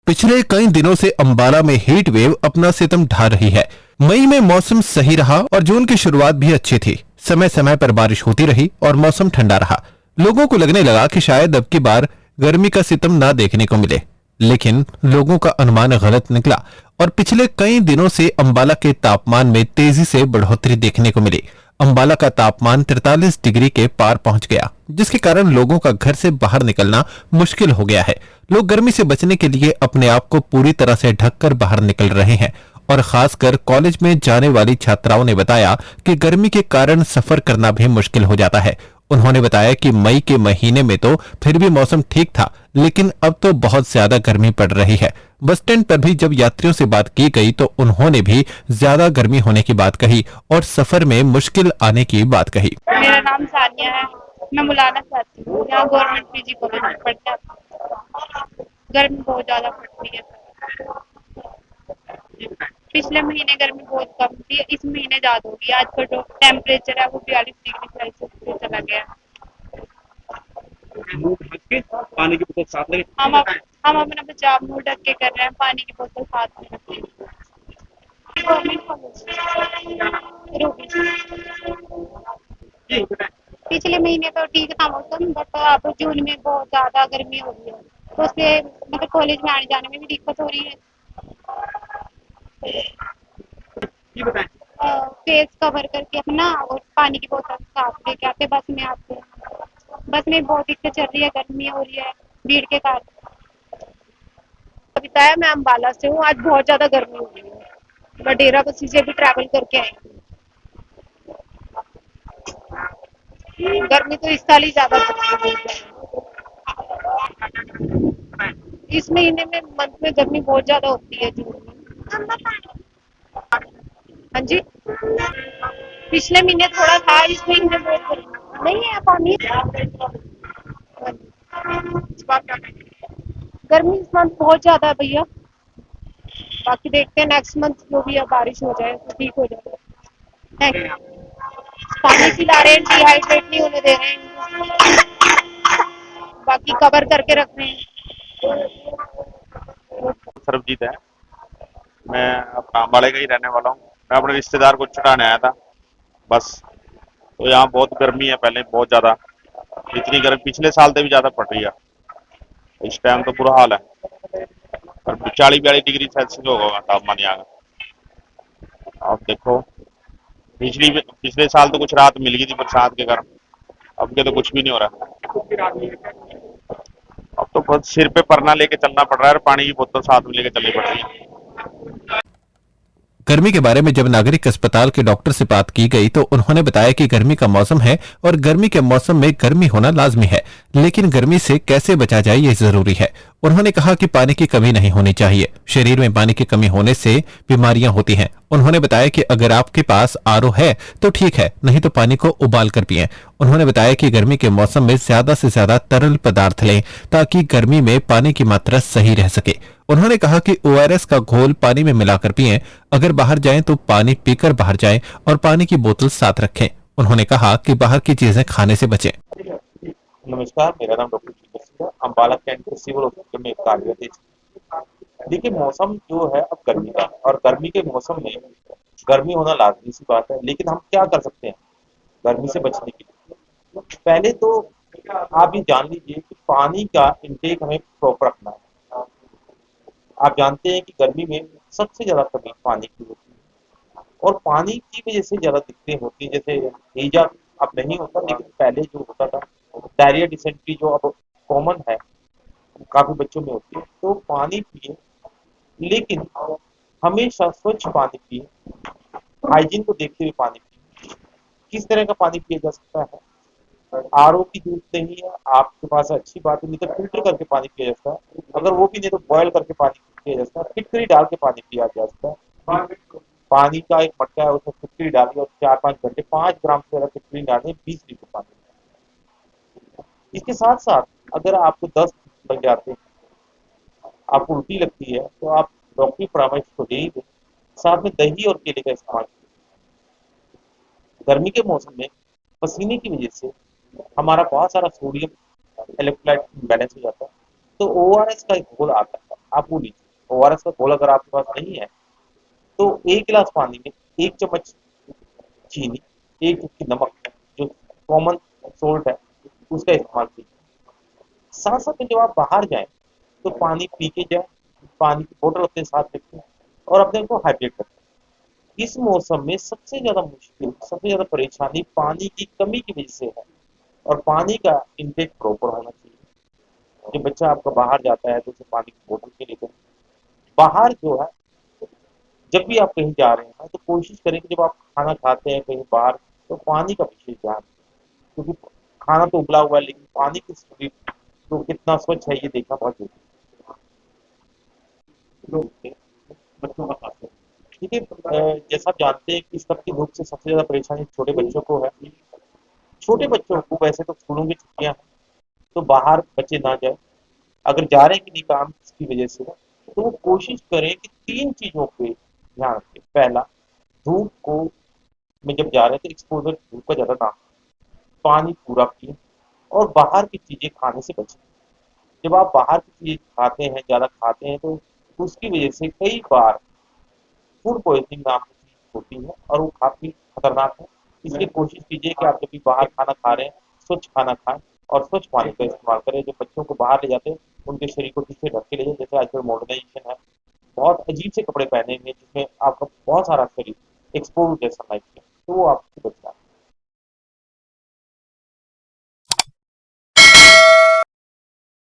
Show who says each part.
Speaker 1: पिछले कई दिनों से अंबाला में हीट वेव अपना सितम ढा रही है। मई में मौसम सही रहा और जून की शुरुआत भी अच्छी थी। समय समय पर बारिश होती रही और मौसम ठंडा रहा। लोगों को लगने लगा कि शायद अब की बार गर्मी का सितम ना देखने को मिले, लेकिन लोगों का अनुमान गलत निकला और पिछले कई दिनों से अंबाला के तापमान में तेजी से बढ़ोतरी देखने को मिली। अंबाला का तापमान 43 डिग्री के पार पहुंच गया, जिसके कारण लोगों का घर से बाहर निकलना मुश्किल हो गया है। लोग गर्मी से बचने के लिए अपने आप को पूरी तरह से ढककर बाहर निकल रहे हैं और खासकर कॉलेज में जाने वाली छात्राओं ने बताया कि गर्मी के कारण सफर करना भी मुश्किल हो जाता है। उन्होंने बताया कि मई के महीने में तो फिर भी मौसम ठीक था, लेकिन अब तो बहुत ज्यादा गर्मी पड़ रही है। बस स्टैंड पर भी जब यात्रियों से बात की गई तो उन्होंने भी ज्यादा गर्मी होने की बात कही और सफर में मुश्किल आने की बात कही।
Speaker 2: मेरा नाम सानिया है। मैं मुलाना से आती हूँ। यहाँ गवर्नमेंट पीजी कॉलेज में पढ़ते हैं। गर्मी बहुत ज्यादा पड़ रही है। पिछले महीने गर्मी बहुत कम थी, इस महीने ज्यादा होगी। आज का जो टेम्परेचर है वो 42 डिग्री सेल्सियस पे चला गया है।
Speaker 3: मुंह ढक के पानी की बोतल साथ लेके
Speaker 2: हम अपना बचाव मुंह ढक के कर रहे हैं, पानी की बोतल साथ में रखते हैं। गवर्नमेंट कॉलेज पिछले महीने तो ठीक था मौसम, बट अब जून में बहुत ज्यादा गर्मी हो रही है, तो उससे मतलब कॉलेज में आने जाने में भी दिक्कत हो रही है।
Speaker 3: ये बताएं।
Speaker 2: फेस कवर करके अपना और पानी की बोतल साथ लेके आते, बस में आते हैं। बस में बहुत दिक्कत चल रही है, गर्मी हो रही है भीड़ के कारण। बताया मैं अम्बाला से हूँ। आज बहुत ज्यादा गर्मी हो रही है। मैं डेरा बस्सी से भी ट्रैवल करके आई हूँ। गर्मी तो इस साल ही ज्यादा पड़ रही है। इस महीने में मंथ में गर्मी बहुत ज्यादा होती है जून में। हाँ जी, पिछले महीने थोड़ा था, इस महीने बहुत गर्मी नहीं है। पानी गर्मी इस मंथ बहुत ज्यादा है भैया। बाकी देखते हैं नेक्स्ट मंथ जो भी है बारिश हो जाए तो ठीक हो जाए। पानी पिला रहे हैं, डिहाइड्रेट नहीं होने दे रहे हैं, बाकी कवर करके रख रहे हैं।
Speaker 3: सरबजीत है। मैं अपना अम्बाड़े का ही रहने वाला हूँ। मैं अपने रिश्तेदार को छुड़ाने आया था बस। तो यहाँ बहुत गर्मी है, पहले बहुत ज्यादा। इतनी गर्मी पिछले साल से भी ज्यादा पड़ रही है। इस टाइम तो बुरा हाल है और 40-42 डिग्री सेल्सियस होगा तापमान यहाँ का। अब देखो, पिछले साल तो कुछ राहत मिल गई थी बरसात के कारण। अब के तो कुछ भी नहीं हो रहा। अब तो बस सिर पे परना लेके चलना पड़ रहा है और पानी की बोतल साथ में लेके चलनी पड़ रही है।
Speaker 1: गर्मी के बारे में जब नागरिक अस्पताल के डॉक्टर से बात की गई तो उन्होंने बताया कि गर्मी का मौसम है और गर्मी के मौसम में गर्मी होना लाजमी है, लेकिन गर्मी से कैसे बचा जाए ये जरूरी है। उन्होंने कहा कि पानी की कमी नहीं होनी चाहिए। शरीर में पानी की कमी होने से बीमारियां होती हैं। उन्होंने बताया कि अगर आपके पास आरओ है तो ठीक है, नहीं तो पानी को उबाल कर पिएं। उन्होंने बताया कि गर्मी के मौसम में ज्यादा से ज्यादा तरल पदार्थ लें ताकि गर्मी में पानी की मात्रा सही रह सके। उन्होंने कहा कि ओआरएस का घोल पानी में मिलाकर पिएं। अगर बाहर जाएं तो पानी पीकर बाहर जाएं और पानी की बोतल साथ रखें। उन्होंने कहा कि बाहर की चीजें खाने से बचें।
Speaker 3: नमस्कार, मेरा नाम डॉक्टर जितेश है। अम्बाला कैंट सिविल हॉस्पिटल में कार्यरत है। देखिए, मौसम जो है अब गर्मी का है और गर्मी के मौसम में गर्मी होना लाजमी सी बात है, लेकिन हम क्या कर सकते हैं गर्मी से बचने के लिए? पहले तो आप ये जान लीजिए कि पानी का इंटेक हमें प्रॉपर रखना है। आप जानते हैं कि गर्मी में सबसे ज्यादा कमी पानी की होती है और पानी की वजह से ज्यादा दिक्कतें होती हैं। जैसे हैजा अब नहीं होता, लेकिन पहले जो होता था डायरिया, डिसेंट्री जो अब कॉमन है, काफी बच्चों में होती है। तो पानी पिए, लेकिन हमेशा स्वच्छ पानी पिए, हाइजीन को देखते हुए पानी पिए। किस तरह का पानी पिया जा सकता है? आरओ की जरूरत नहीं है, आपके पास अच्छी बात है, नहीं तो फिल्टर करके पानी पिया जा सकता है। अगर वो भी नहीं तो बॉयल करके पानी पिया जा सकता है। फिटकरी डाल के पानी पिया जा सकता है। पानी का एक मटका है, उसमें फिटकरी डालिए और 4-5 घंटे 5 ग्राम से ज्यादा फिटकरी डालिए 20 लीटर पानी। इसके साथ साथ अगर आपको दस्त लग जाते हैं, आपको उल्टी लगती है, तो आप डॉक्टरी परामर्श तो दे ही दें, साथ में दही और केले का इस्तेमाल करें। गर्मी के मौसम में पसीने की वजह से हमारा बहुत सारा सोडियम इलेक्ट्रोलाइट बैलेंस हो जाता है। तो ओआरएस का एक घोल आता है, आप वो लीजिए। ओआरएस का घोल अगर आपके पास नहीं है तो 1 गिलास पानी में 1 चम्मच चीनी, 1 चुटकी नमक, जो कॉमन सोल्ट है, उसका इस्तेमाल कीजिए। साथ साथ में जब आप बाहर जाएं तो पानी पी के जाएं, पानी की बोतल अपने साथ रखें और अपने को हाइड्रेट रखें। इस मौसम में सबसे ज्यादा मुश्किल, सबसे ज्यादा परेशानी पानी की कमी की वजह से है, और पानी का इंटेक प्रॉपर होना चाहिए। जब बच्चा आपका बाहर जाता है तो उसे पानी की बोतल के लेकर बाहर जो है, जब भी आप कहीं जा रहे हैं तो कोशिश करें कि जब आप खाना खाते हैं कहीं बाहर, तो पानी का विशेष ध्यान रखें। क्योंकि खाना तो उबला हुआ है लेकिन पानी की स्थिति तो कितना स्वच्छ है ये देखना बहुत जरूरी है। बच्चों का खास ठीक है। जैसा आप जानते हैं कि इस तपती धूप से सबसे ज्यादा परेशानी छोटे बच्चों को है। छोटे बच्चों को वैसे तो स्कूलों की छुट्टियां हैं तो बाहर बच्चे ना जाए, अगर जा रहे हैं किन्हीं काम की वजह से तो वो कोशिश करें कि 3 चीजों पे ध्यान रखें। पहला, धूप को में जब जा रहे हैं तो एक्सपोजर धूप का ज्यादा ना हो, पानी पूरा पिए और बाहर की चीजें खाने से बचें। जब आप बाहर की चीजें खाते हैं, ज्यादा खाते हैं, तो उसकी वजह से कई बार फूड पॉइजनिंग नाम की चीज होती है और वो काफी खतरनाक है। इसलिए कोशिश कीजिए कि आप जब भी बाहर खाना खा रहे हैं स्वच्छ खाना खाएं और स्वच्छ पानी का इस्तेमाल करें। जो बच्चों को बाहर ले जाते हैं उनके शरीर को ठीक से ढक के ले जाए। जैसे आजकल मॉडर्नाइजेशन है, बहुत अजीब से कपड़े पहने हुए हैं जिसमें आपका बहुत सारा शरीर एक्सपोज जैसा लाइफ है, तो वो आपको बचना है।